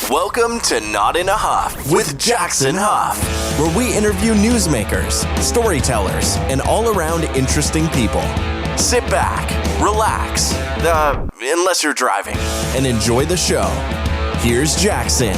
Welcome to Not in a Huff with Jackson Huff, where we interview newsmakers, storytellers, and all-around interesting people. Sit back, relax, unless you're driving, and enjoy the show. Here's Jackson.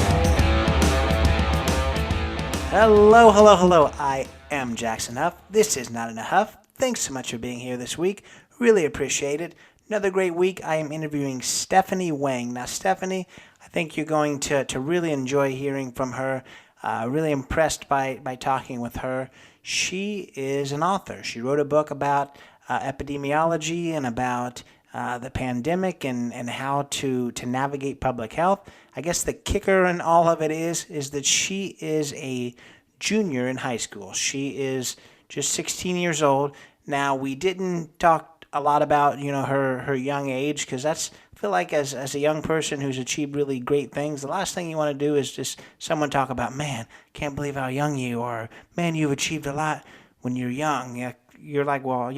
Hello. I am Jackson Huff. This is Not in a Huff. Thanks so much for being here this week. Really appreciate it. Another great week. I am interviewing Stephanie Wang. Now, Stephanie, I think you're going to really enjoy hearing from her. Really impressed by talking with her. She is an author. She wrote a book about epidemiology and about the pandemic and how to navigate public health. I guess the kicker in all of it is that she is a junior in high school. She is just 16 years old. Now, we didn't talk a lot about, her young age, because I feel like as a young person who's achieved really great things, the last thing you want to do is just someone talk about, man, can't believe how young you are. Man, you've achieved a lot when you're young. Yeah, you're like, well,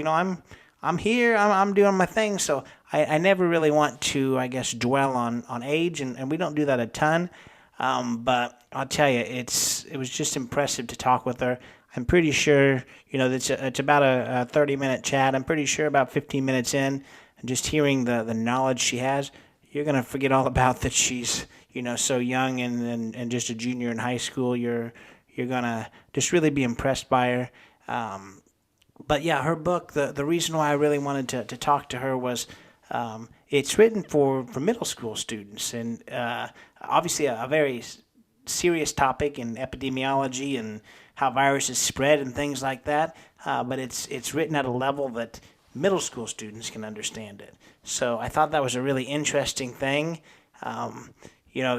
I'm here, I'm doing my thing. So I never really want to, I guess, dwell on age, and we don't do that a ton. But I'll tell you, it was just impressive to talk with her. I'm pretty sure, it's about a 30-minute chat. I'm pretty sure about 15 minutes in, and just hearing the knowledge she has, you're going to forget all about that she's, so young and just a junior in high school. You're going to just really be impressed by her. But yeah, her book, the reason why I really wanted to talk to her was it's written for middle school students, and obviously a very serious topic in epidemiology and how viruses spread and things like that. But it's written at a level that middle school students can understand it. So I thought that was a really interesting thing.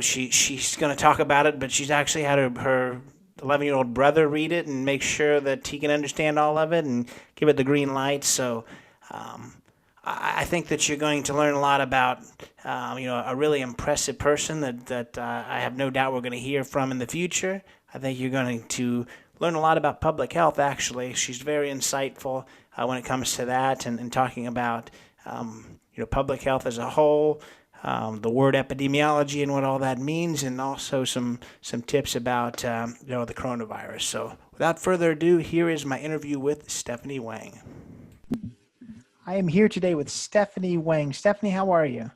She's going to talk about it, but she's actually had her 11-year-old brother read it and make sure that he can understand all of it and give it the green light. So I think that you're going to learn a lot about, a really impressive person that I have no doubt we're going to hear from in the future. I think you're going to learn a lot about public health, actually. She's very insightful when it comes to that and talking about, public health as a whole, the word epidemiology and what all that means, and also some tips about, the coronavirus. So without further ado, here is my interview with Stephanie Wang. I am here today with Stephanie Wang. Stephanie, how are you?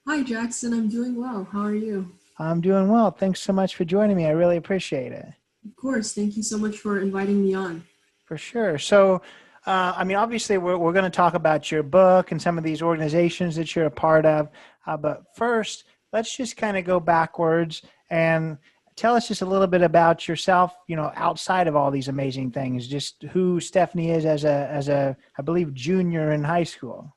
Hi, Jackson. I'm doing well. How are you? I'm doing well. Thanks so much for joining me. I really appreciate it. Of course. Thank you so much for inviting me on. For sure. So, obviously, we're going to talk about your book and some of these organizations that you're a part of. But first, let's just kind of go backwards and tell us just a little bit about yourself, outside of all these amazing things, just who Stephanie is as a, I believe, junior in high school.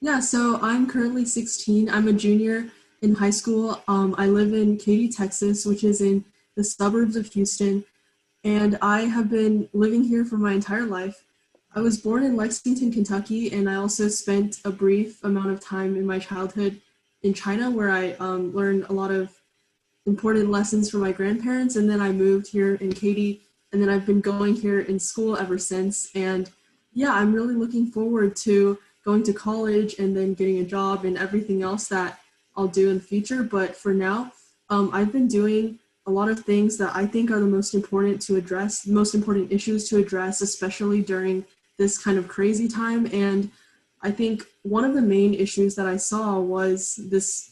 Yeah, so I'm currently 16. I'm a junior in high school. I live in Katy, Texas, which is in the suburbs of Houston, and I have been living here for my entire life. I was born in Lexington, Kentucky, and I also spent a brief amount of time in my childhood in China, where I learned a lot of important lessons from my grandparents, and then I moved here in Katy, and then I've been going here in school ever since. And yeah, I'm really looking forward to going to college and then getting a job and everything else that I'll do in the future. But for now, I've been doing a lot of things that I think are the most important to address, the most important issues to address, especially during this kind of crazy time. And I think one of the main issues that I saw was this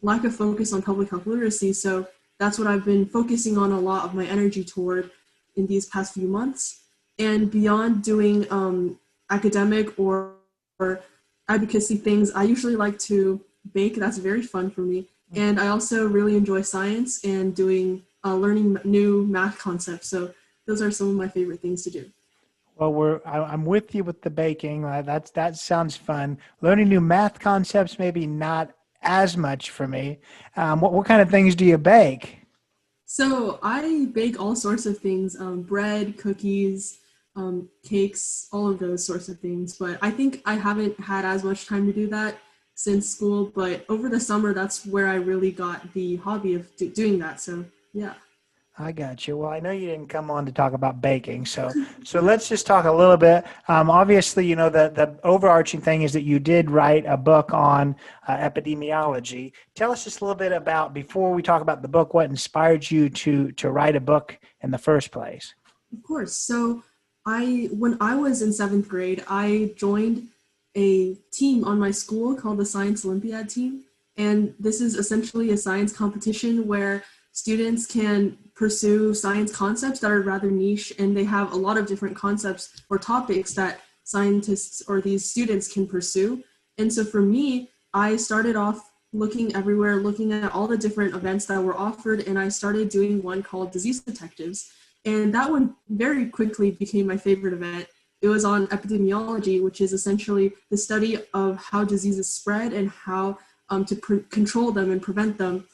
lack of focus on public health literacy. So that's what I've been focusing on a lot of my energy toward in these past few months. And beyond doing academic or advocacy things, I usually like to bake. That's very fun for me. And I also really enjoy science and learning new math concepts. So those are some of my favorite things to do. Well, I'm with you with the baking. That sounds fun. Learning new math concepts, maybe not as much for me. What kind of things do you bake? So I bake all sorts of things, bread, cookies, cakes, all of those sorts of things. But I think I haven't had as much time to do that since school. But over the summer, that's where I really got the hobby of doing that. So yeah. I got you. Well, I know you didn't come on to talk about baking, so let's just talk a little bit. Obviously, the overarching thing is that you did write a book on epidemiology. Tell us just a little bit about, before we talk about the book, what inspired you to write a book in the first place. Of course. So when I was in seventh grade, I joined a team on my school called the Science Olympiad team. And this is essentially a science competition where students can pursue science concepts that are rather niche, and they have a lot of different concepts or topics that scientists or these students can pursue. And so for me, I started off looking everywhere, looking at all the different events that were offered, and I started doing one called Disease Detectives. And that one very quickly became my favorite event. It was on epidemiology, which is essentially the study of how diseases spread and how to control them and prevent them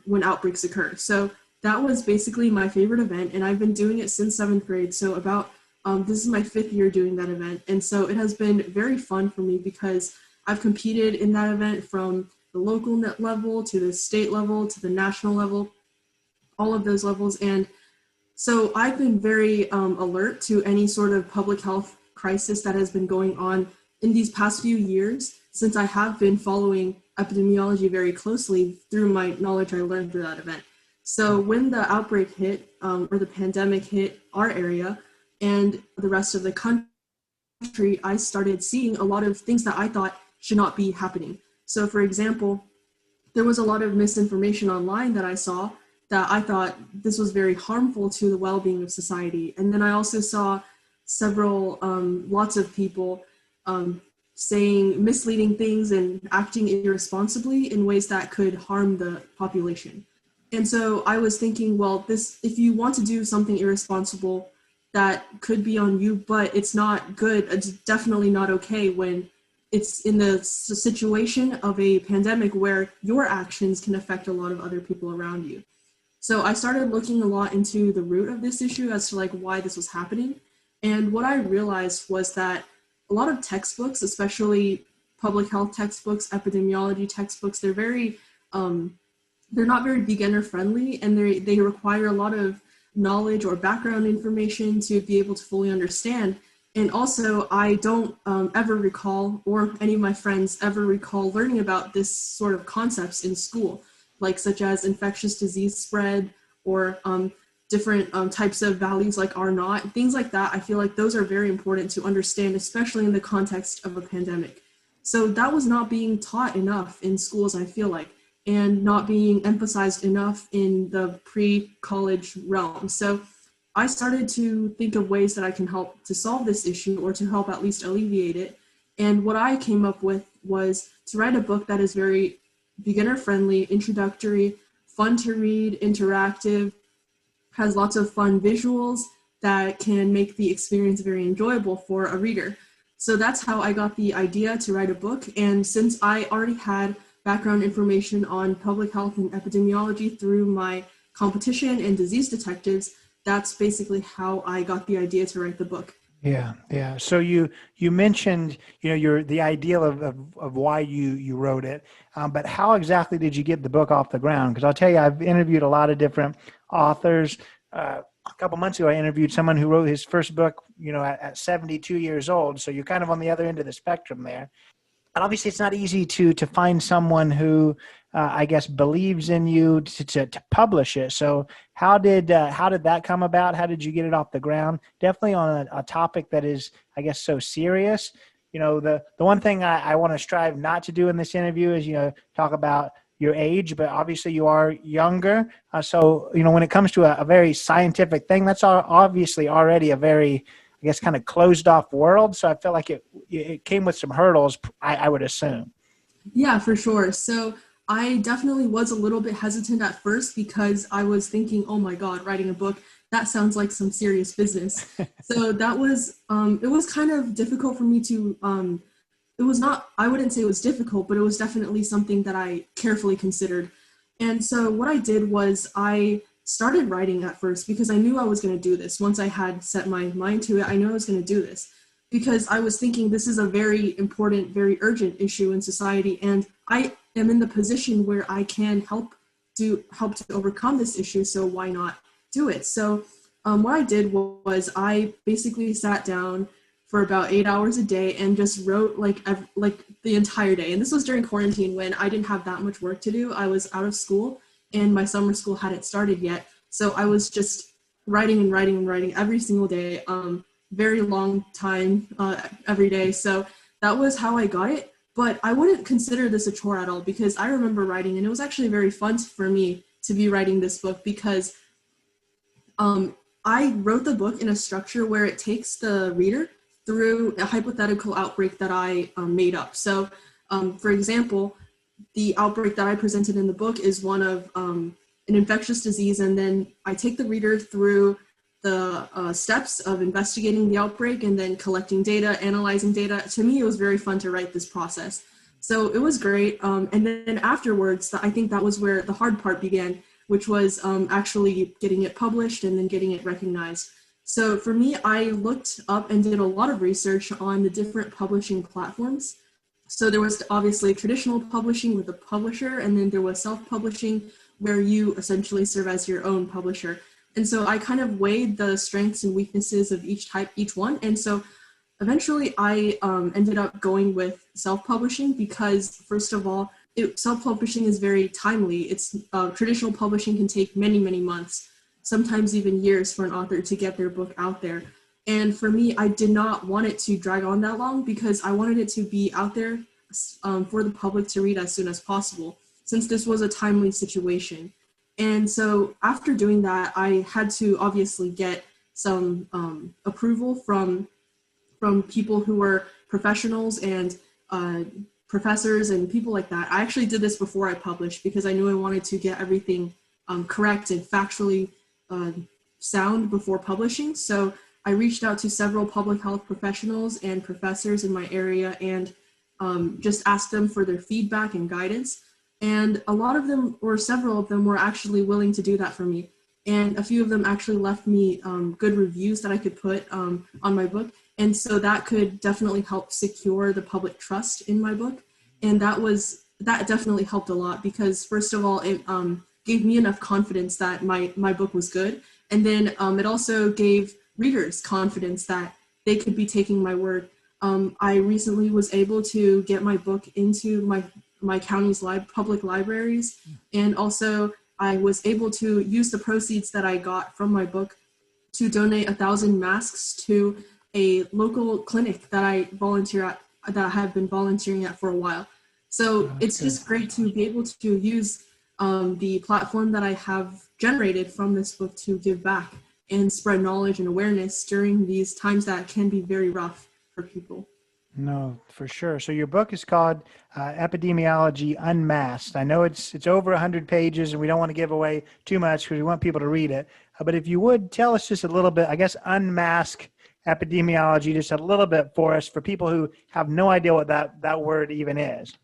when outbreaks occur. So that was basically my favorite event, and I've been doing it since seventh grade. So this is my 5th year doing that event. And so it has been very fun for me because I've competed in that event from the local level to the state level to the national level, all of those levels. And so I've been very alert to any sort of public health crisis that has been going on in these past few years, since I have been following epidemiology very closely through my knowledge I learned through that event. So when the outbreak hit, or the pandemic hit our area and the rest of the country, I started seeing a lot of things that I thought should not be happening. So for example, there was a lot of misinformation online that I saw that I thought this was very harmful to the well-being of society. And then I also saw lots of people saying misleading things and acting irresponsibly in ways that could harm the population. And so I was thinking, well, if you want to do something irresponsible, that could be on you, but it's not good. It's definitely not okay when it's in the situation of a pandemic where your actions can affect a lot of other people around you. So I started looking a lot into the root of this issue as to like why this was happening. And what I realized was that a lot of textbooks, especially public health textbooks, epidemiology textbooks, they're not very beginner friendly, and they require a lot of knowledge or background information to be able to fully understand. And also, I don't ever recall, or any of my friends ever recall, learning about this sort of concepts in school, like such as infectious disease spread or different types of values like R naught, things like that. I feel like those are very important to understand, especially in the context of a pandemic. So that was not being taught enough in schools, I feel like, and not being emphasized enough in the pre-college realm. So I started to think of ways that I can help to solve this issue, or to help at least alleviate it. And what I came up with was to write a book that is very beginner-friendly, introductory, fun to read, interactive, has lots of fun visuals that can make the experience very enjoyable for a reader. So that's how I got the idea to write a book. And since I already had background information on public health and epidemiology through my competition and Disease Detectives, that's basically how I got the idea to write the book. Yeah. So you mentioned, the ideal of why you wrote it, but how exactly did you get the book off the ground? Because I'll tell you, I've interviewed a lot of different authors. A couple months ago, I interviewed someone who wrote his first book, at 72 years old. So you're kind of on the other end of the spectrum there. And obviously, it's not easy to find someone who, I guess, believes in you to publish it. So how did that come about? How did you get it off the ground? Definitely on a topic that is, I guess, so serious. The one thing I want to strive not to do in this interview is, talk about your age, but obviously you are younger. So, when it comes to a very scientific thing, that's obviously already a very, I guess, kind of closed off world. So I feel like it came with some hurdles, I would assume. Yeah, for sure. So I definitely was a little bit hesitant at first because I was thinking, oh my God, writing a book, that sounds like some serious business. So that was, it was kind of difficult for me to, it was not, I wouldn't say it was difficult, but it was definitely something that I carefully considered. And so what I did was I started writing at first because I knew I was going to do this. Once I had set my mind to it, I knew I was going to do this because I was thinking this is a very important, very urgent issue in society. And I am in the position where I can help to overcome this issue. So why not? do it. So what I did was I basically sat down for about 8 hours a day and just wrote like the entire day. And this was during quarantine when I didn't have that much work to do. I was out of school and my summer school hadn't started yet. So I was just writing and writing and writing every single day, very long time every day. So that was how I got it. But I wouldn't consider this a chore at all, because I remember writing, and it was actually very fun for me to be writing this book, because I wrote the book in a structure where it takes the reader through a hypothetical outbreak that I made up. So, for example, the outbreak that I presented in the book is one of an infectious disease, and then I take the reader through the steps of investigating the outbreak and then collecting data, analyzing data. To me, it was very fun to write this process. So it was great. And then afterwards, I think that was where the hard part began, which was actually getting it published and then getting it recognized. So for me, I looked up and did a lot of research on the different publishing platforms. So there was obviously traditional publishing with a publisher, and then there was self-publishing where you essentially serve as your own publisher. And so I kind of weighed the strengths and weaknesses of each one. And so eventually I ended up going with self-publishing because, first of all, self-publishing is very timely. It's traditional publishing can take many, many months, sometimes even years for an author to get their book out there. And for me, I did not want it to drag on that long because I wanted it to be out there for the public to read as soon as possible, since this was a timely situation. And so after doing that, I had to obviously get some approval from people who were professionals and professors and people like that. I actually did this before I published because I knew I wanted to get everything correct and factually sound before publishing. So I reached out to several public health professionals and professors in my area and just asked them for their feedback and guidance. And a lot of them, or several of them, were actually willing to do that for me. And a few of them actually left me good reviews that I could put on my book. And so that could definitely help secure the public trust in my book. And that definitely helped a lot because, first of all, it gave me enough confidence that my book was good. And then it also gave readers confidence that they could be taking my word. I recently was able to get my book into my county's public libraries, and also I was able to use the proceeds that I got from my book to donate 1,000 masks to a local clinic that I volunteer at, that I have been volunteering at for a while. So it's just great to be able to use the platform that I have generated from this book to give back and spread knowledge and awareness during these times that can be very rough for people. No, for sure. So your book is called Epidemiology Unmasked. I know it's over 100 pages, and we don't want to give away too much because we want people to read it. But if you would, tell us just a little bit, I guess, unmask epidemiology just a little bit for us, for people who have no idea what that word even is.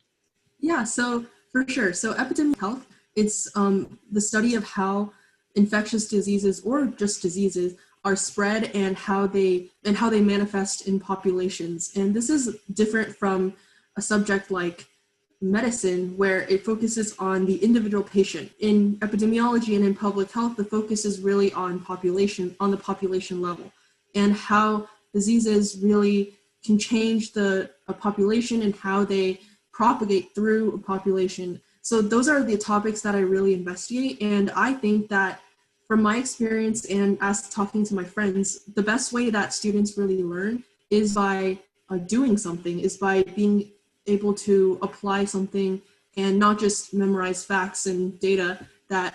Yeah, so for sure. So epidemic health, it's the study of how infectious diseases or just diseases are spread and how they manifest in populations. And this is different from a subject like medicine, where it focuses on the individual patient. In epidemiology and in public health, the focus is really on the population level, and how diseases really can change a population and how they propagate through a population. So those are the topics that I really investigate. And I think that from my experience and as talking to my friends, the best way that students really learn is by doing something, is by being able to apply something and not just memorize facts and data that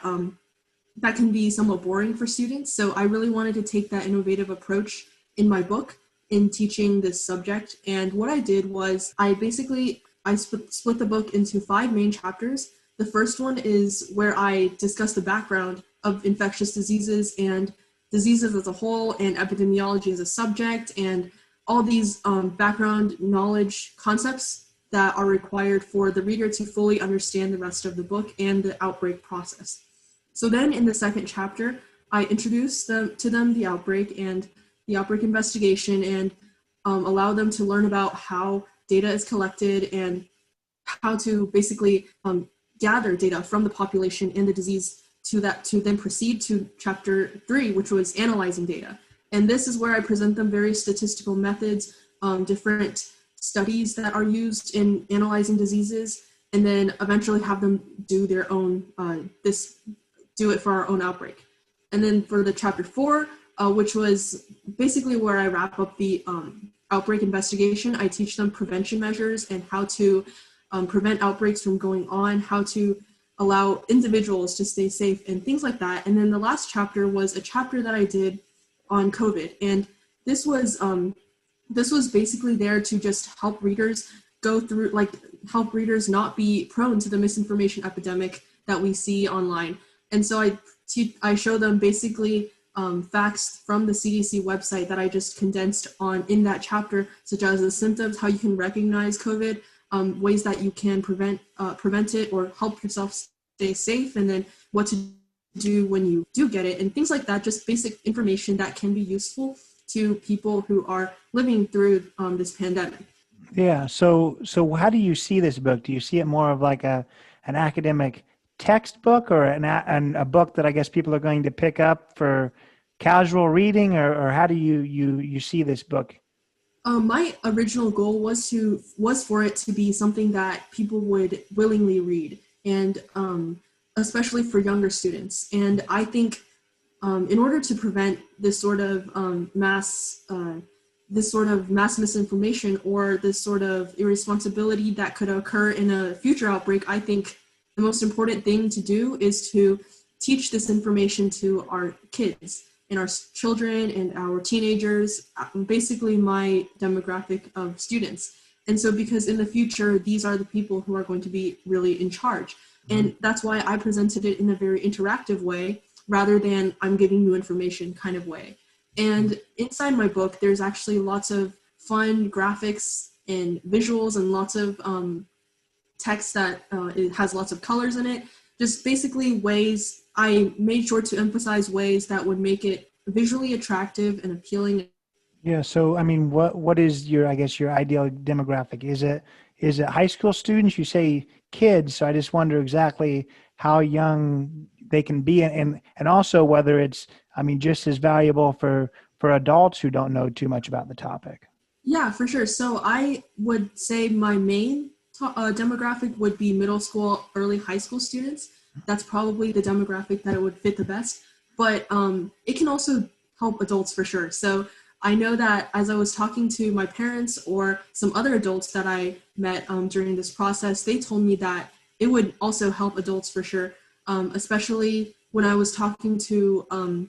can be somewhat boring for students. So I really wanted to take that innovative approach in my book in teaching this subject. And what I did was I split the book into 5 main chapters. The first one is where I discuss the background of infectious diseases and diseases as a whole, and epidemiology as a subject, and all these background knowledge concepts that are required for the reader to fully understand the rest of the book and the outbreak process. So then in the second chapter, I introduce to them the outbreak and the outbreak investigation, and allow them to learn about how data is collected and how to basically gather data from the population and the disease to then proceed to chapter 3, which was analyzing data. And this is where I present them various statistical methods, different studies that are used in analyzing diseases, and then eventually have them do their own, do it for our own outbreak. And then for the chapter 4, which was basically where I wrap up the outbreak investigation, I teach them prevention measures and how to prevent outbreaks from going on, how to allow individuals to stay safe and things like that. And then the last chapter was a chapter that I did on COVID. And this was basically there to just help readers go through, help readers not be prone to the misinformation epidemic that we see online. And so I show them basically facts from the CDC website that I just condensed in that chapter, such as the symptoms, how you can recognize COVID, ways that you can prevent it or help yourself stay safe, and then what to do when you do get it, and things like that, just basic information that can be useful to people who are living through this pandemic. Yeah. So how do you see this book? Do you see it more of like an academic textbook, or a book that I guess people are going to pick up for casual reading, or how do you see this book? My original goal was for it to be something that people would willingly read, and especially for younger students. And I think in order to prevent this sort of mass misinformation or this sort of irresponsibility that could occur in a future outbreak, I think the most important thing to do is to teach this information to our kids and our children and our teenagers, basically my demographic of students. And so because in the future, these are the people who are going to be really in charge. And that's why I presented it in a very interactive way, rather than I'm giving you information kind of way. And inside my book, there's actually lots of fun graphics and visuals and lots of text that it has lots of colors in it. Just basically ways, I made sure to emphasize ways that would make it visually attractive and appealing. Yeah. So, I mean, what is your ideal demographic? Is it high school students? You say kids, so I just wonder exactly how young they can be, and also whether it's, just as valuable for adults who don't know too much about the topic. Yeah, for sure. So I would say my main demographic would be middle school, early high school students. That's probably the demographic that it would fit the best, but it can also help adults for sure. So I know that as I was talking to my parents or some other adults that I met during this process, they told me that it would also help adults for sure, especially when I was talking to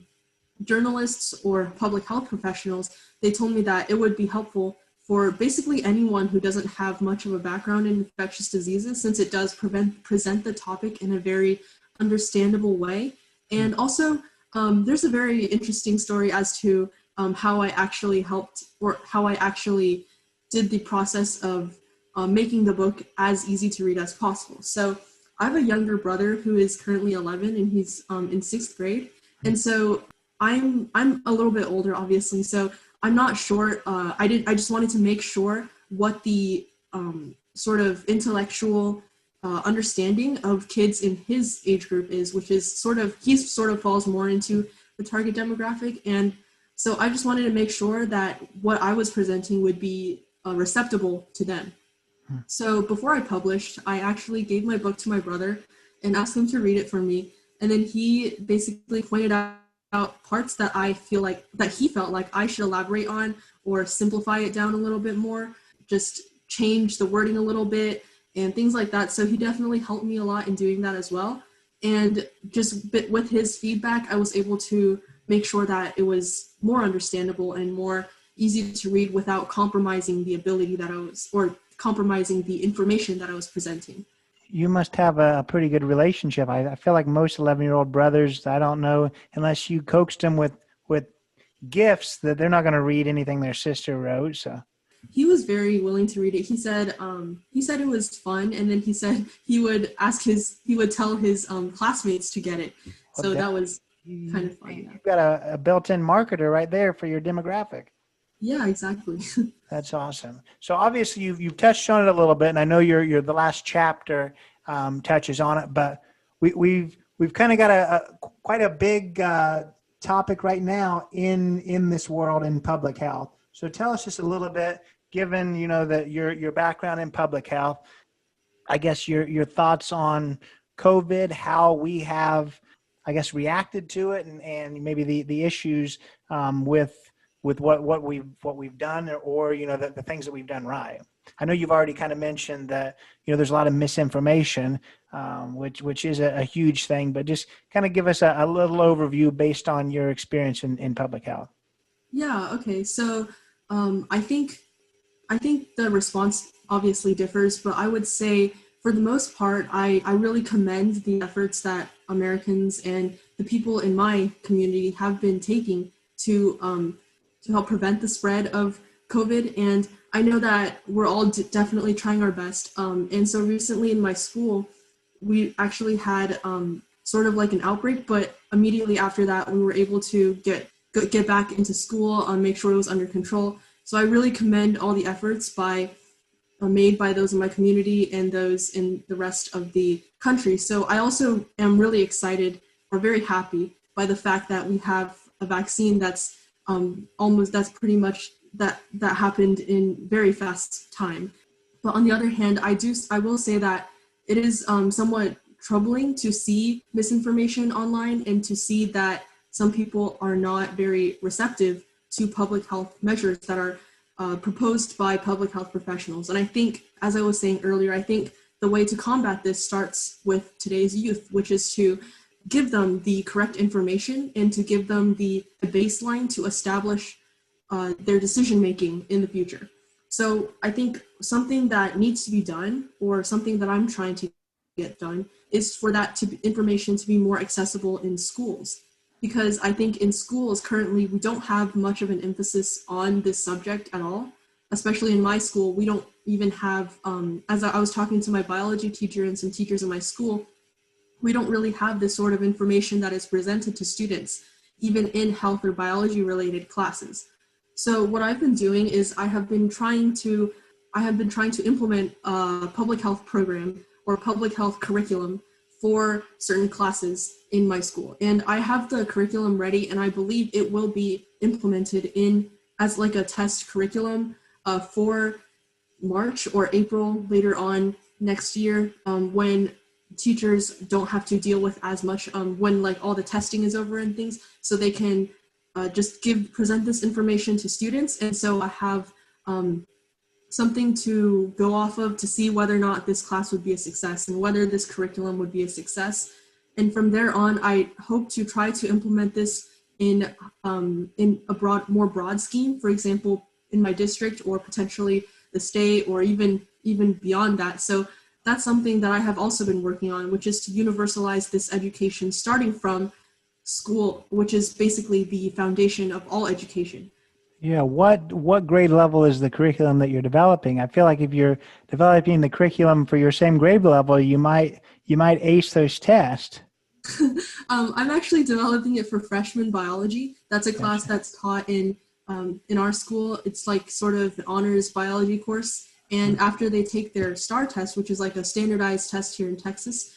journalists or public health professionals. They told me that it would be helpful for basically anyone who doesn't have much of a background in infectious diseases, since it does present the topic in a very understandable way. And also, there's a very interesting story as to how I actually helped, or how I actually did the process of making the book as easy to read as possible. So I have a younger brother who is currently 11, and he's in 6th grade. And so I'm a little bit older, obviously. So I'm not sure. I just wanted to make sure what the sort of intellectual understanding of kids in his age group is, which is he sort of falls more into the target demographic. And so I just wanted to make sure that what I was presenting would be receptible to them. So before I published, I actually gave my book to my brother and asked him to read it for me. And then he basically pointed out parts that he felt like I should elaborate on or simplify it down a little bit more, just change the wording a little bit and things like that. So he definitely helped me a lot in doing that as well. And just with his feedback, I was able to make sure that it was more understandable and more easy to read without compromising the ability or compromising the information that I was presenting. You must have a pretty good relationship. I feel like most 11-year-old brothers, I don't know, unless you coaxed them with gifts, that they're not going to read anything their sister wrote. So he was very willing to read it. He said it was fun, and then he said he would tell his classmates to get it. So that was kind of fun. You've got a built-in marketer right there for your demographic. Yeah, exactly. That's awesome. So obviously you've touched on it a little bit, and I know the last chapter touches on it, but we've we've kind of got quite a big topic right now in this world in public health. So tell us just a little bit, given that your background in public health, I guess your thoughts on COVID, how we have, I guess, reacted to it, and maybe the issues with what we've done, or the things that we've done right. I know you've already kind of mentioned that there's a lot of misinformation, which is a huge thing, but just kind of give us a little overview based on your experience in public health. Yeah. Okay. So I think the response obviously differs, but I would say for the most part, I really commend the efforts that Americans and the people in my community have been taking to help prevent the spread of COVID. And I know that we're all definitely trying our best. And so recently in my school, we actually had sort of like an outbreak, but immediately after that, we were able to get back into school, make sure it was under control. So I really commend all the efforts made by those in my community and those in the rest of the country. So I also am really excited or very happy by the fact that we have a vaccine that's pretty much that happened in very fast time. But on the other hand, I will say that it is somewhat troubling to see misinformation online and to see that some people are not very receptive to public health measures that are proposed by public health professionals. And I think, as I was saying earlier, I think the way to combat this starts with today's youth, which is to give them the correct information and to give them the baseline to establish their decision-making in the future. So I think something that needs to be done, or something that I'm trying to get done, is for that information to be more accessible in schools. Because I think in schools currently, we don't have much of an emphasis on this subject at all. Especially in my school, we don't even have, as I was talking to my biology teacher and some teachers in my school, we don't really have this sort of information that is presented to students, even in health or biology related classes. So what I've been doing is I have been trying to implement a public health program or public health curriculum for certain classes in my school. And I have the curriculum ready, and I believe it will be implemented as like a test curriculum for March or April later on next year, when teachers don't have to deal with as much when like all the testing is over and things, so they can just present this information to students. And so I have something to go off of to see whether or not this class would be a success and whether this curriculum would be a success. And from there on, I hope to try to implement this in a more broad scheme, for example, in my district or potentially the state or even beyond that. So that's something that I have also been working on, which is to universalize this education starting from school, which is basically the foundation of all education. Yeah, what grade level is the curriculum that you're developing? I feel like if you're developing the curriculum for your same grade level, you might ace those tests. I'm actually developing it for freshman biology. That's a class that's taught in our school. It's like sort of an honors biology course. And after they take their STAR test, which is like a standardized test here in Texas,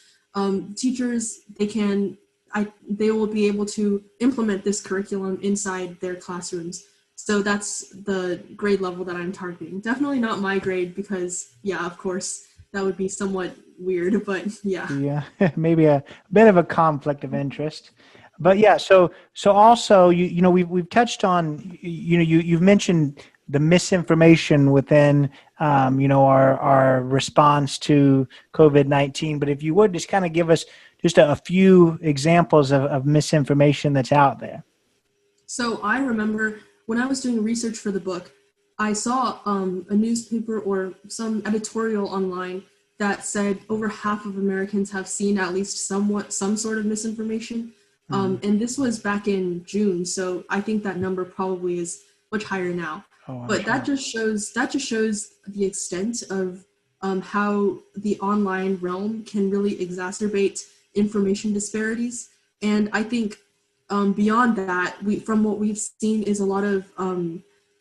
teachers, they will be able to implement this curriculum inside their classrooms. So that's the grade level that I'm targeting. Definitely not my grade because, yeah, of course, that would be somewhat weird, but yeah. Yeah, maybe a bit of a conflict of interest. But yeah, so also, we've touched on, you've mentioned the misinformation within, our response to COVID-19. But if you would just kind of give us just a few examples of misinformation that's out there. So I remember when I was doing research for the book, I saw a newspaper or some editorial online that said over half of Americans have seen at least some sort of misinformation. And this was back in June. So I think that number probably is much higher now. But that just shows the extent of how the online realm can really exacerbate information disparities. And I think beyond that, from what we've seen is a lot of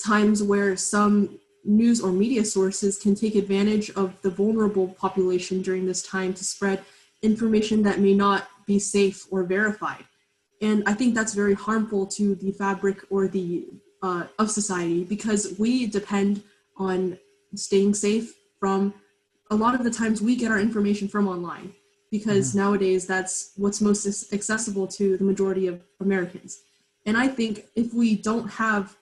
times where some news or media sources can take advantage of the vulnerable population during this time to spread information that may not be safe or verified. And I think that's very harmful to the fabric or the of society, because we depend on staying safe from, a lot of the times we get our information from online, because nowadays that's what's most accessible to the majority of Americans. And I think if we don't have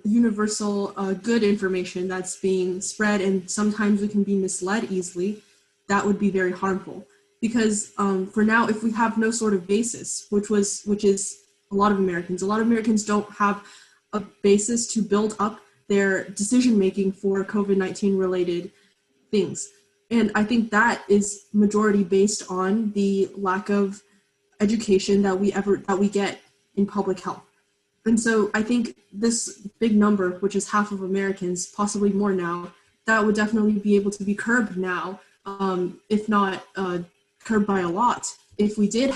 universal good information that's being spread, and sometimes we can be misled easily, that would be very harmful. Because for now, if we have no sort of basis, which is a lot of Americans don't have a basis to build up their decision making for COVID-19 related things. And I think that is majority based on the lack of education that we get in public health. And so I think this big number, which is half of Americans, possibly more now, that would definitely be able to be curbed now, if not curbed by a lot, if we did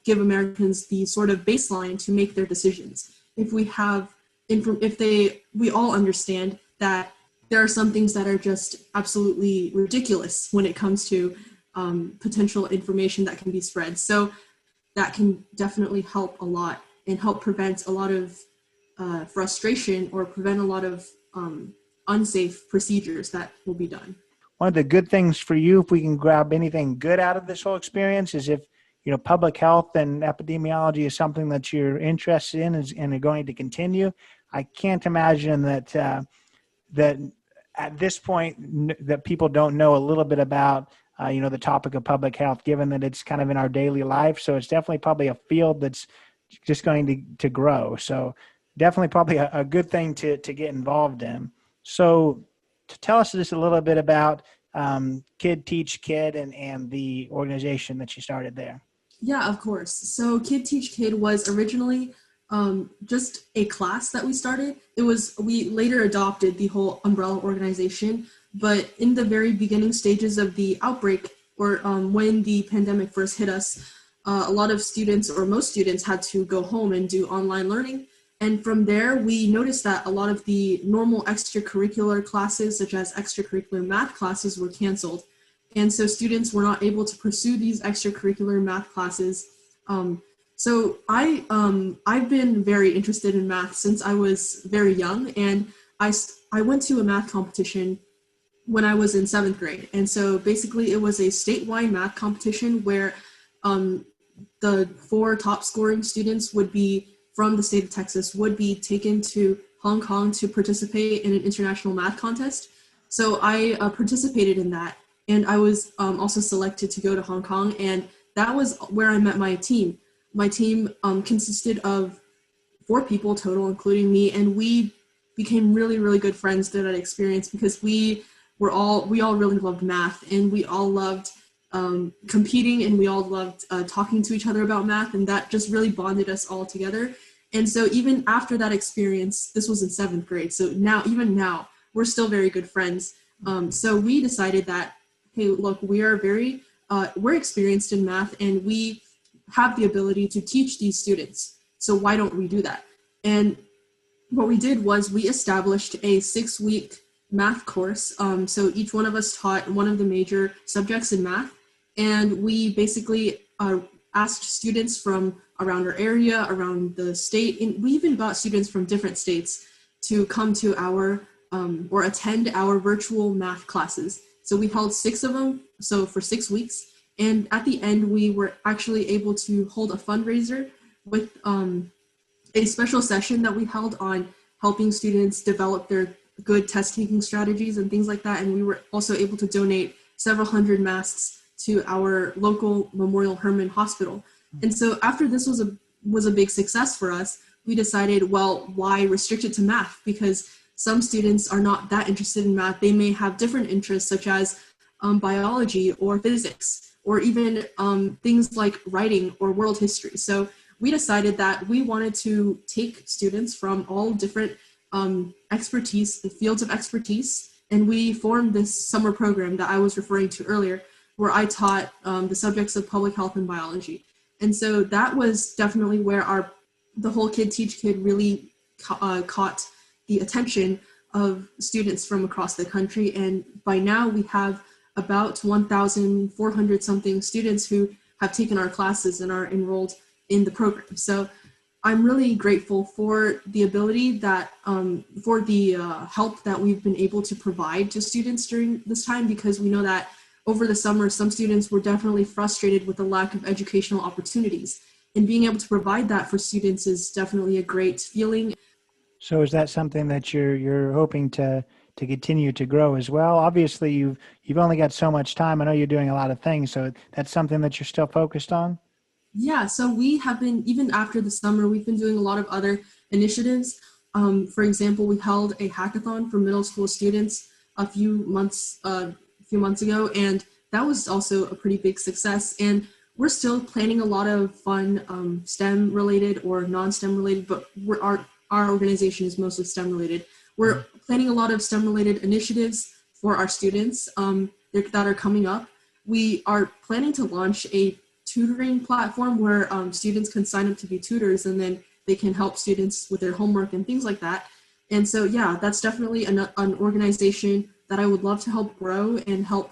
give Americans the sort of baseline to make their decisions. If we have, we all understand that there are some things that are just absolutely ridiculous when it comes to potential information that can be spread. So that can definitely help a lot and help prevent a lot of frustration, or prevent a lot of unsafe procedures that will be done. One of the good things for you, if we can grab anything good out of this whole experience, is if, public health and epidemiology is something that you're interested in and are going to continue. I can't imagine that at this point that people don't know a little bit about, the topic of public health, given that it's kind of in our daily life. So it's definitely probably a field that's just going to grow. So definitely probably a good thing to get involved in. So to tell us just a little bit about Kid Teach Kid and the organization that you started there. Yeah, of course. So Kid Teach Kid was originally just a class that we started. We later adopted the whole umbrella organization, but in the very beginning stages of the outbreak, or when the pandemic first hit us, a lot of students, or most students, had to go home and do online learning. And from there, we noticed that a lot of the normal extracurricular classes, such as extracurricular math classes, were canceled. And so students were not able to pursue these extracurricular math classes. So I've been very interested in math since I was very young. And I went to a math competition when I was in 7th grade. And so basically it was a statewide math competition where the 4 top scoring students from the state of Texas would be taken to Hong Kong to participate in an international math contest. So I participated in that, and I was also selected to go to Hong Kong, and that was where I met my team. My team consisted of 4 people total, including me, and we became really, really good friends through that experience, because we all really loved math, and we all loved competing, and we all loved talking to each other about math, and that just really bonded us all together. And so even after that experience, this was in 7th grade, so even now, we're still very good friends. So we decided that, hey, look, we're experienced in math, and we have the ability to teach these students. So why don't we do that? And what we did was we established a 6-week math course. So each one of us taught one of the major subjects in math. And we basically asked students from around our area, around the state, and we even got students from different states to come to our or attend our virtual math classes. So we held 6 of them, so for 6 weeks. And at the end, we were actually able to hold a fundraiser with a special session that we held on helping students develop their good test-taking strategies and things like that. And we were also able to donate several hundred masks to our local Memorial Hermann Hospital. And so after this was a big success for us, we decided, well, why restrict it to math? Because some students are not that interested in math. They may have different interests, such as biology or physics, or even things like writing or world history. So we decided that we wanted to take students from all different fields of expertise, and we formed this summer program that I was referring to earlier, where I taught the subjects of public health and biology. And so that was definitely where the whole Kid Teach Kid really caught the attention of students from across the country. And by now we have about 1,400 something students who have taken our classes and are enrolled in the program. So I'm really grateful for the ability that, for the help that we've been able to provide to students during this time, because we know that over the summer, some students were definitely frustrated with the lack of educational opportunities. And being able to provide that for students is definitely a great feeling. So is that something that you're hoping to continue to grow as well? Obviously, you've only got so much time. I know you're doing a lot of things, so that's something that you're still focused on? Yeah, so we have been, even after the summer, we've been doing a lot of other initiatives. For example, we held a hackathon for middle school students a few months ago, and that was also a pretty big success. And we're still planning a lot of fun STEM related or non-STEM related, but our organization is mostly STEM related. We're planning a lot of STEM related initiatives for our students that are coming up. We are planning to launch a tutoring platform where students can sign up to be tutors, and then they can help students with their homework and things like that. And so, yeah, that's definitely an organization that I would love to help grow and help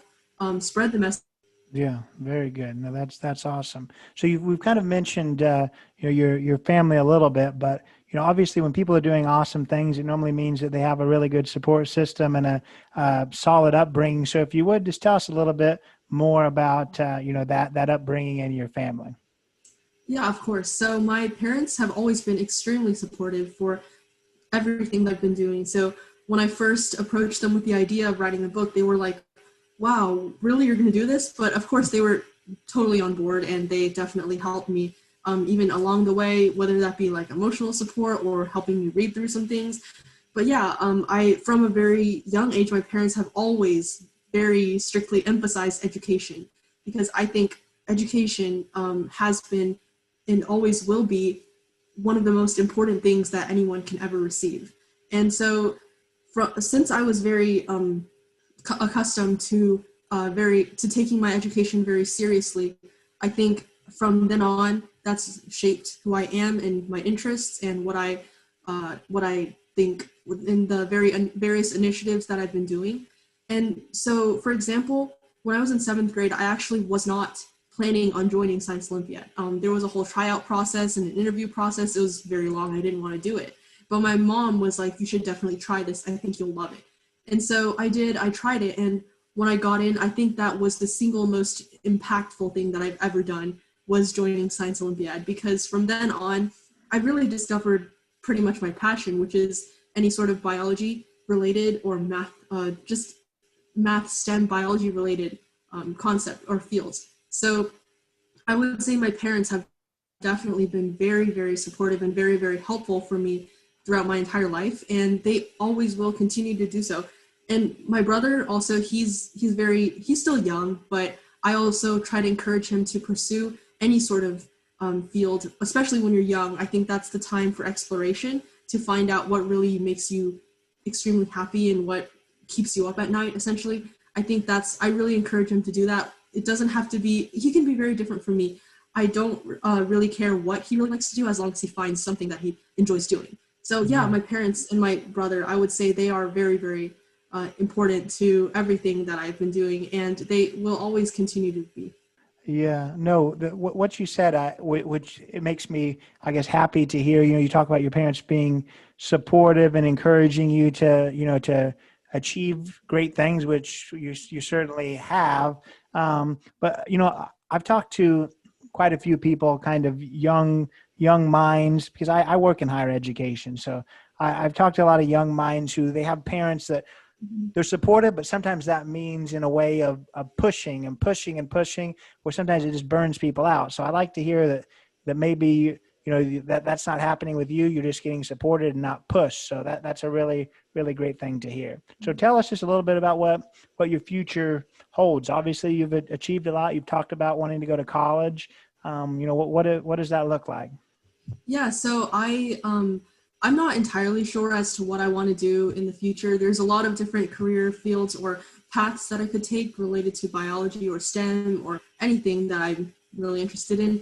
spread the message. Yeah, very good. No, that's awesome. So we've kind of mentioned your family a little bit, but obviously when people are doing awesome things, it normally means that they have a really good support system and a solid upbringing. So if you would just tell us a little bit more about that upbringing and your family. Yeah, of course. So my parents have always been extremely supportive for everything that I've been doing. So when I first approached them with the idea of writing the book, they were like, wow, really, you're going to do this? But of course, they were totally on board, and they definitely helped me even along the way, whether that be like emotional support or helping me read through some things. But yeah, from a very young age, my parents have always very strictly emphasized education, because I think education has been and always will be one of the most important things that anyone can ever receive. And so since I was very accustomed to taking my education very seriously, I think from then on, that's shaped who I am and my interests and what I think in the various initiatives that I've been doing. And so, for example, when I was in 7th grade, I actually was not planning on joining Science Olympiad. There was a whole tryout process and an interview process. It was very long. I didn't want to do it. But my mom was like, you should definitely try this. I think you'll love it. And so I did. I tried it. And when I got in, I think that was the single most impactful thing that I've ever done, was joining Science Olympiad, because from then on, I really discovered pretty much my passion, which is any sort of biology related or math, just math, STEM, biology related concept or fields. So I would say my parents have definitely been very, very supportive and very, very helpful for me throughout my entire life, and they always will continue to do so. And my brother also, he's still young, but I also try to encourage him to pursue any sort of field, especially when you're young. I think that's the time for exploration, to find out what really makes you extremely happy and what keeps you up at night, essentially. I really encourage him to do that. It doesn't have to be, he can be very different from me. I don't really care what he really likes to do, as long as he finds something that he enjoys doing. So yeah, my parents and my brother, I would say they are very, very important to everything that I've been doing, and they will always continue to be. Yeah, no, what you said, which it makes me, I guess, happy to hear. You talk about your parents being supportive and encouraging you to achieve great things, which you certainly have. But I've talked to quite a few people, kind of young minds, because I work in higher education. So I've talked to a lot of young minds who they have parents that they're supportive, but sometimes that means in a way of pushing and pushing and pushing, where sometimes it just burns people out. So I like to hear that maybe that's not happening with you. You're just getting supported and not pushed. So that's a really, really great thing to hear. So tell us just a little bit about what your future holds. Obviously, you've achieved a lot. You've talked about wanting to go to college. What does that look like? Yeah, so I'm not entirely sure as to what I want to do in the future. There's a lot of different career fields or paths that I could take related to biology or STEM or anything that I'm really interested in,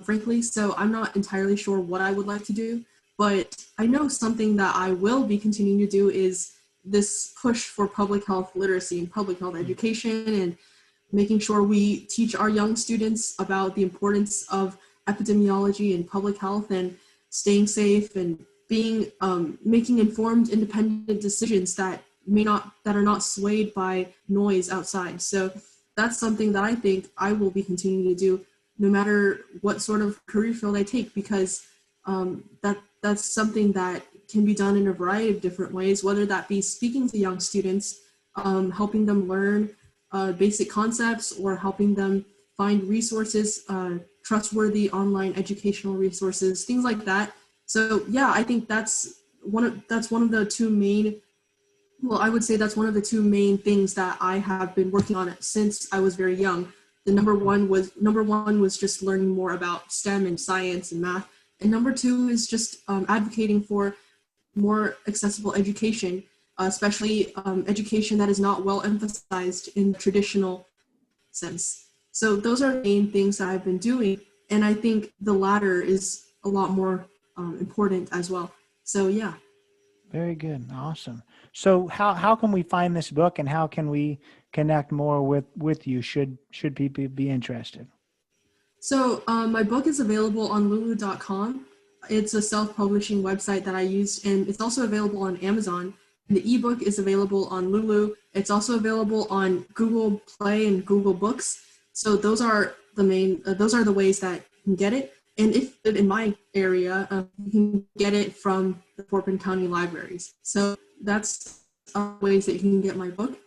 frankly. So I'm not entirely sure what I would like to do, but I know something that I will be continuing to do is this push for public health literacy and public health education. And making sure we teach our young students about the importance of epidemiology and public health and staying safe and being making informed, independent decisions that are not swayed by noise outside. So that's something that I think I will be continuing to do no matter what sort of career field I take, because that's something that can be done in a variety of different ways, whether that be speaking to young students, helping them learn basic concepts, or helping them find resources, trustworthy online educational resources, things like that. So yeah, I think that's one of the two main, well, I would say that's one of the two main things that I have been working on since I was very young. The number one was just learning more about STEM and science and math. And number two is just advocating for more accessible education, especially education that is not well emphasized in the traditional sense. So those are the main things that I've been doing. And I think the latter is a lot more important as well. So yeah. Very good. Awesome. So how can we find this book, and how can we connect more with you should people be interested? So my book is available on lulu.com. It's a self-publishing website that I use, and it's also available on Amazon. And the ebook is available on Lulu. It's also available on Google Play and Google Books. So those are the ways that you can get it. And if in my area, you can get it from the Fort Bend County libraries. So that's ways that you can get my book.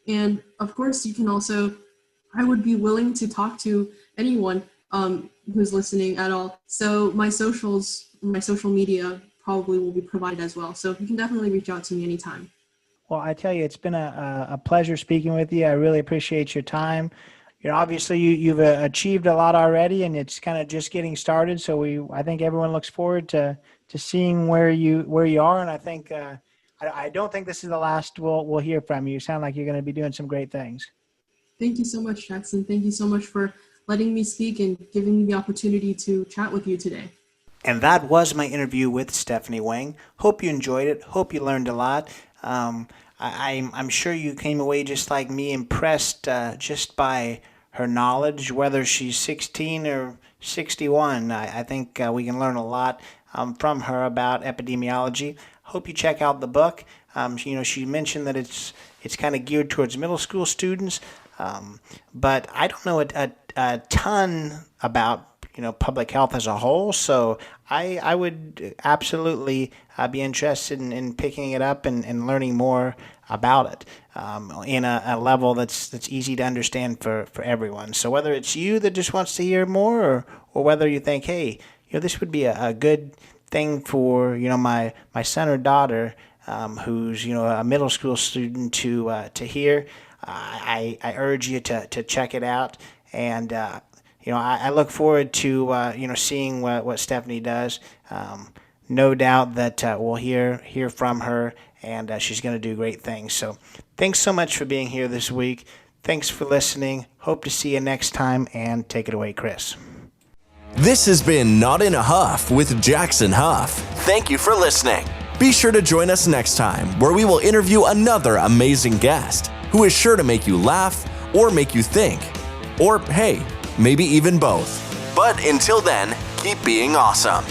And of course, you can also, I would be willing to talk to anyone who's listening at all. So my social media probably will be provided as well. So you can definitely reach out to me anytime. Well, I tell you, it's been a pleasure speaking with you. I really appreciate your time. Obviously you've achieved a lot already, and it's kind of just getting started. So I think everyone looks forward to seeing where you are. And I think, I don't think this is the last we'll hear from you. You sound like you're going to be doing some great things. Thank you so much, Jackson. Thank you so much for letting me speak and giving me the opportunity to chat with you today. And that was my interview with Stephanie Wang. Hope you enjoyed it. Hope you learned a lot. I'm sure you came away just like me, impressed just by her knowledge, whether she's 16 or 61. I think we can learn a lot from her about epidemiology. Hope you check out the book. She mentioned that it's kind of geared towards middle school students, but I don't know a ton about public health as a whole. So I would absolutely be interested in picking it up and learning more about it in a level that's easy to understand for everyone. So whether it's you that just wants to hear more, or whether you think, hey, this would be a good thing for my son or daughter who's a middle school student to hear, I urge you to check it out. And I look forward to seeing what Stephanie does. No doubt that we'll hear from her, and she's going to do great things. So thanks so much for being here this week. Thanks for listening. Hope to see you next time, and take it away, Chris. This has been Not in a Huff with Jackson Huff. Thank you for listening. Be sure to join us next time, where we will interview another amazing guest who is sure to make you laugh or make you think. Or hey, maybe even both. But until then, keep being awesome.